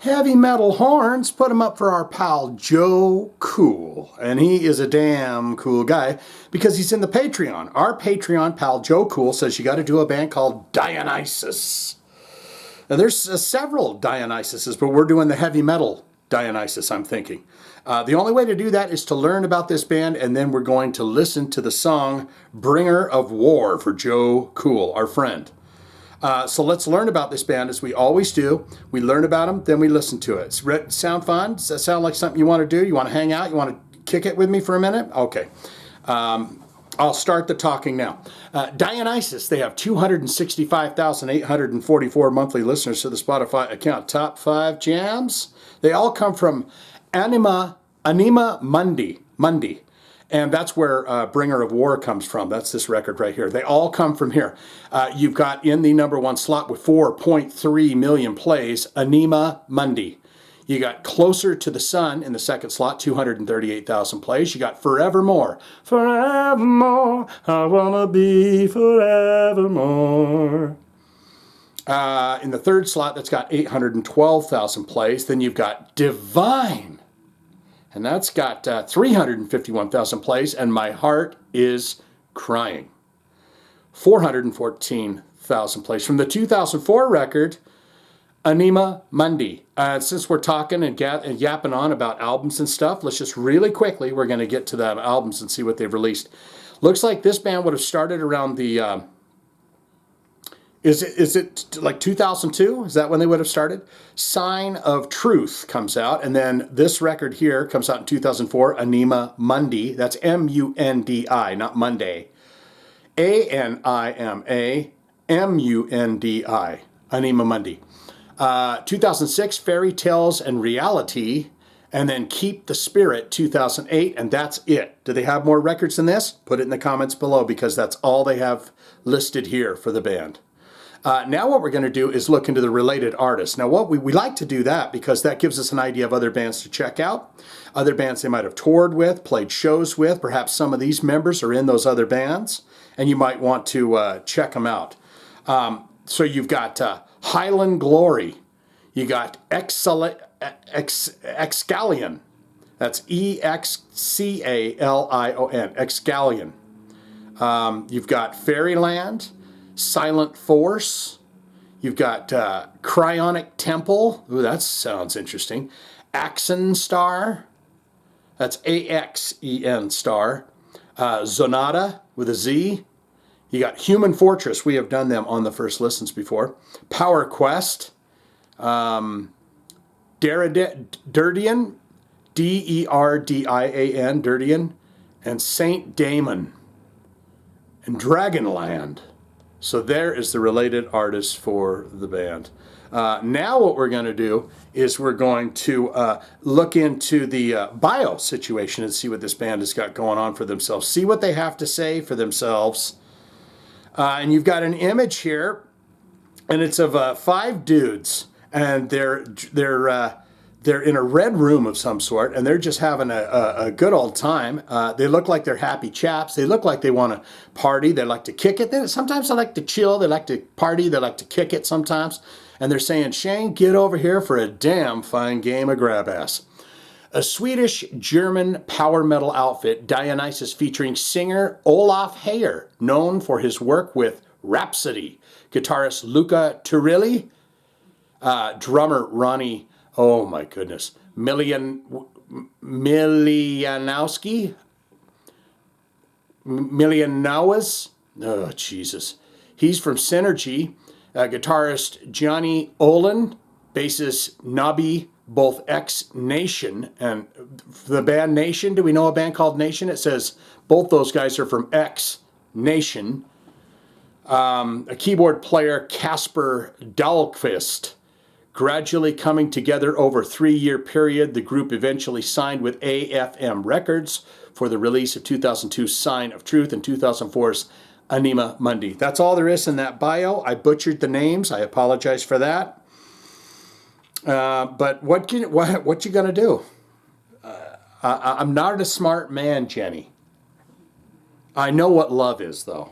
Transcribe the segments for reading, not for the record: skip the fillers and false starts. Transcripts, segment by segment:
heavy metal horns, put them up for our pal Joe Cool. And he is a damn cool guy because he's in the Patreon. Our Patreon pal Joe Cool says you got to do a band called Dionysus. Now there's several Dionysuses, but we're doing the heavy metal Dionysus, I'm thinking. The only way to do that is to learn about this band, and then we're going to listen to the song Bringer of War for Joe Cool, our friend. So let's learn about this band as we always do. We learn about them, then we listen to it. Sound fun? Does that sound like something you want to do? You want to hang out? You want to kick it with me for a minute? Okay. I'll start the talking now. Dionysus, they have 265,844 monthly listeners to the Spotify account. Top 5 jams. They all come from Anima Mundi. And that's where Bringer of War comes from. That's this record right here. They all come from here. You've got in the number 1 slot with 4.3 million plays, Anima Mundi. You got Closer to the Sun in the 2nd slot, 238,000 plays. You got Forevermore. Forevermore, I wanna be forevermore. In the 3rd slot, that's got 812,000 plays. Then you've got Divine. And that's got 351,000 plays, and My Heart is Crying. 414,000 plays. From the 2004 record, Anima Mundi. Since we're talking and yapping on about albums and stuff, let's just really quickly, we're going to get to the albums and see what they've released. Looks like this band would have started around the... Is it like 2002? Is that when they would have started? Sign of Truth comes out, and then this record here comes out in 2004, Anima Mundi. That's M-U-N-D-I, not Monday. A-N-I-M-A, M-U-N-D-I, Anima Mundi. 2006, Fairy Tales and Reality, and then Keep the Spirit, 2008, and that's it. Do they have more records than this? Put it in the comments below, because that's all they have listed here for the band. Now what we're going to do is look into the related artists. Now what we like to do that because that gives us an idea of other bands to check out, other bands they might have toured with, played shows with. Perhaps some of these members are in those other bands, and you might want to check them out. So you've got Highland Glory. You got Excalion. That's E-X-C-A-L-I-O-N, Excalion. You've got Fairyland. Silent Force. You've got Cryonic Temple. Ooh, that sounds interesting. Axen Star. That's A-X-E-N Star. Zonata with a Z. You got Human Fortress. We have done them on the first listens before. Power Quest. Derdian. D-E-R-D-I-A-N. Derdian. And Saint Damon. And Dragonland. So there is the related artist for the band. Now what we're going to do is we're going to look into the bio situation and see what this band has got going on for themselves. See what they have to say for themselves. And you've got an image here, and it's of 5 dudes, and they're in a red room of some sort, and they're just having a good old time. They look like they're happy chaps. They look like they want to party. They like to kick it. Sometimes they like to chill. They like to party. They like to kick it sometimes. And they're saying, Shane, get over here for a damn fine game of grab ass. A Swedish-German power metal outfit, Dionysus, featuring singer Olaf Heyer, known for his work with Rhapsody, guitarist Luca Turilli, drummer Ronny, oh my goodness, Milianowicz. Oh, Jesus. He's from Sinergy. Guitarist Johnny Olin, bassist Nabi, both ex-Nation. And the band Nation, do we know a band called Nation? It says both those guys are from ex-Nation. A keyboard player, Casper Dahlqvist. Gradually coming together over a 3-year period, the group eventually signed with AFM Records for the release of 2002's Sign of Truth and 2004's Anima Mundi. That's all there is in that bio. I butchered the names. I apologize for that. But what you gonna do? I'm not a smart man, Jenny. I know what love is, though.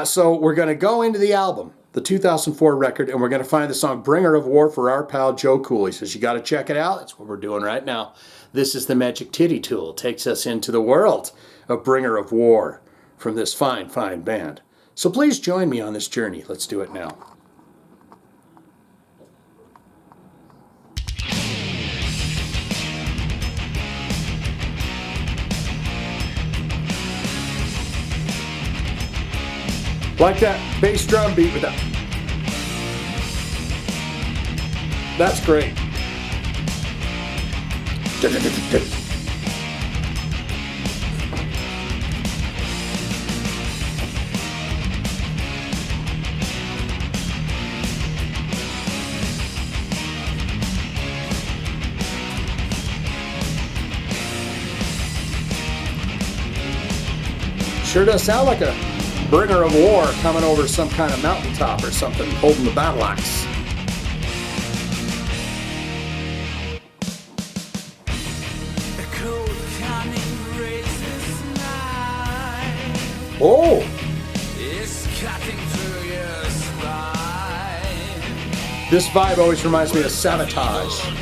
So we're going to go into the album. the 2004 record, and we're going to find the song Bringer of War for our pal Joe Cool. He says, you got to check it out. That's what we're doing right now. This is the Magic Titty Tool. It takes us into the world of Bringer of War from this fine, fine band. So please join me on this journey. Let's do it now. Like that bass drum beat with that. That's great. Sure does sound like a bringer of war coming over some kind of mountaintop or something, holding the battle axe. Oh! This vibe always reminds me of Sabotage.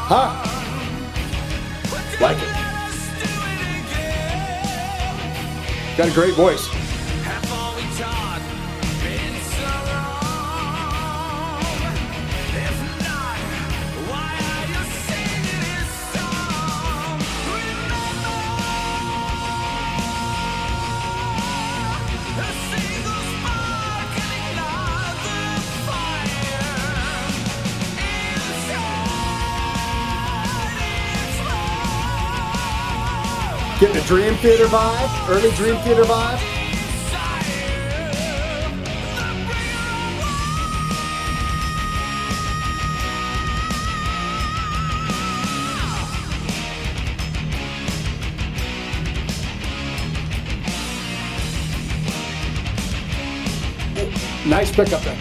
Huh? Like it. Got a great voice. Getting a Dream Theater vibe, early Dream Theater vibe. Nice pickup there.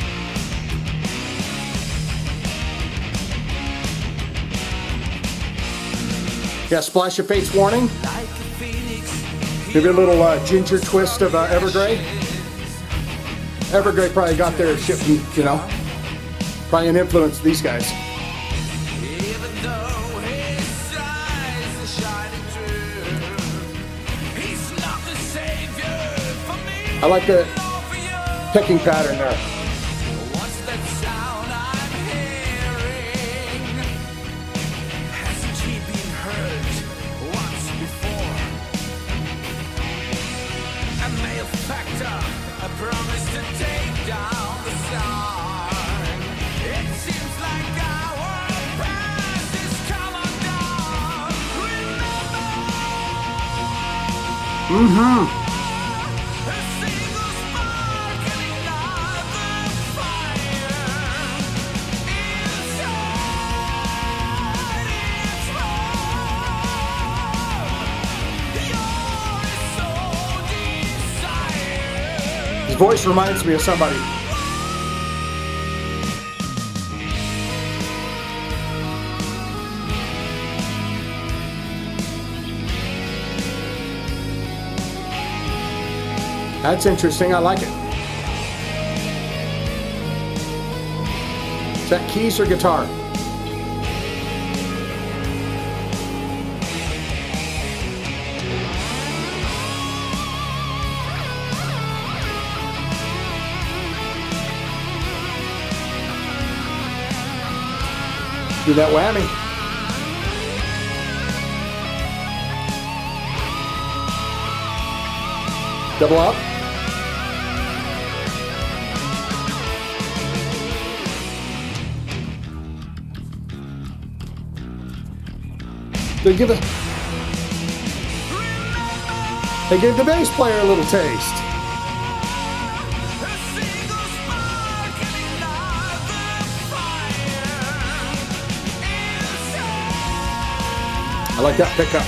Yeah, Splash of Fate's Warning. Maybe a little ginger twist of Evergrey. Evergrey probably got their shit from, you know, probably an influence these guys. I like the picking pattern there. His voice reminds me of somebody. That's interesting. I like it. Is that keys or guitar? Do that whammy. Double up. They give the bass player a little taste. I like that pickup.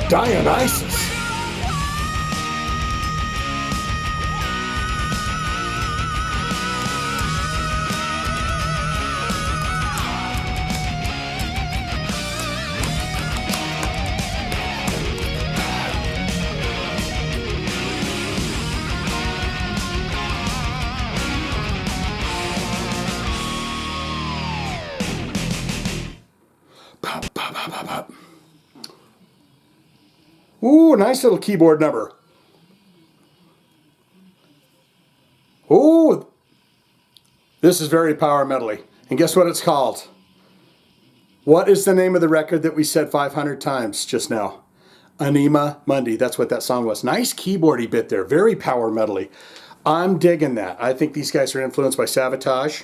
Dionysus. Ooh, nice little keyboard number. Ooh, this is very power metal-y. And guess what it's called? What is the name of the record that we said 500 times just now? Anima Mundi. That's what that song was. Nice keyboardy bit there. Very power metal-y. I'm digging that. I think these guys are influenced by Sabotage.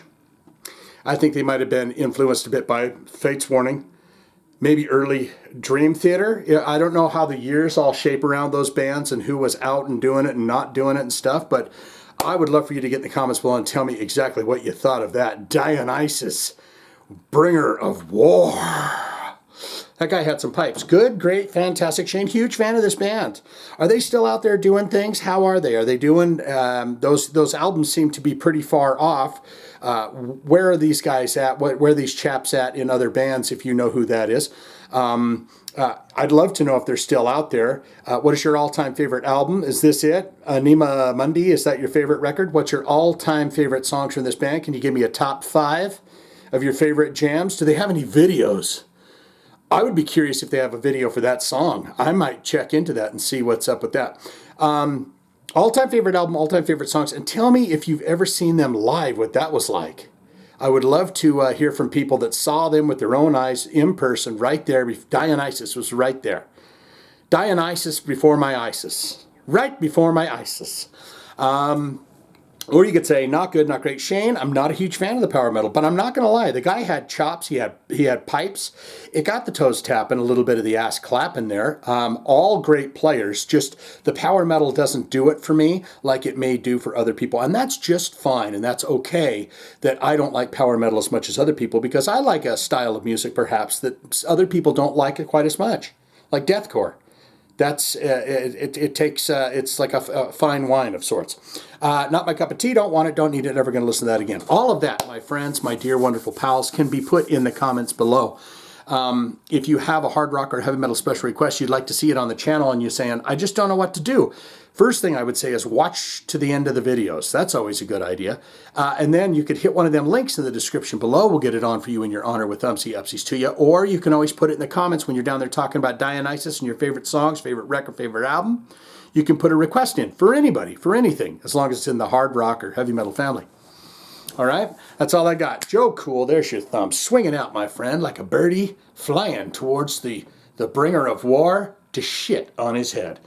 I think they might have been influenced a bit by Fate's Warning. Maybe early Dream Theater. I don't know how the years all shape around those bands and who was out and doing it and not doing it and stuff, but I would love for you to get in the comments below and tell me exactly what you thought of that. Dionysus, bringer of war. That guy had some pipes. Good, great, fantastic. Shane, huge fan of this band. Are they still out there doing things? How are they? Are they doing, those albums seem to be pretty far off. Where are these guys at? Where are these chaps at in other bands, if you know who that is? I'd love to know if they're still out there. What is your all-time favorite album? Is this it? Anima Mundi, is that your favorite record? What's your all-time favorite songs from this band? Can you give me a top 5 of your favorite jams? Do they have any videos? I would be curious if they have a video for that song. I might check into that and see what's up with that. All-time favorite album, all-time favorite songs, and tell me if you've ever seen them live, what that was like. I would love to hear from people that saw them with their own eyes in person right there. Dionysus was right there. Dionysus before my Isis. Right before my Isis. Or you could say, not good, not great. Shane, I'm not a huge fan of the power metal, but I'm not going to lie. The guy had chops. He had pipes. It got the toes tapping, a little bit of the ass clapping there. All great players. Just the power metal doesn't do it for me like it may do for other people. And that's just fine. And that's okay that I don't like power metal as much as other people, because I like a style of music perhaps that other people don't like it quite as much, like deathcore. That's it takes it's like a fine wine of sorts. Not my cup of tea. Don't want it. Don't need it. Never going to listen to that again. All of that, my friends, my dear wonderful pals, can be put in the comments below. If you have a hard rock or heavy metal special request, you'd like to see it on the channel, and you're saying, I just don't know what to do. First thing I would say is watch to the end of the videos. That's always a good idea. And then you could hit one of them links in the description below. We'll get it on for you in your honor with thumbsy upsies to you. Or you can always put it in the comments when you're down there talking about Dionysus and your favorite songs, favorite record, favorite album. You can put a request in for anybody, for anything, as long as it's in the hard rock or heavy metal family. All right, that's all I got. Joe Cool, there's your thumb. Swinging out, my friend, like a birdie flying towards the bringer of war to shit on his head.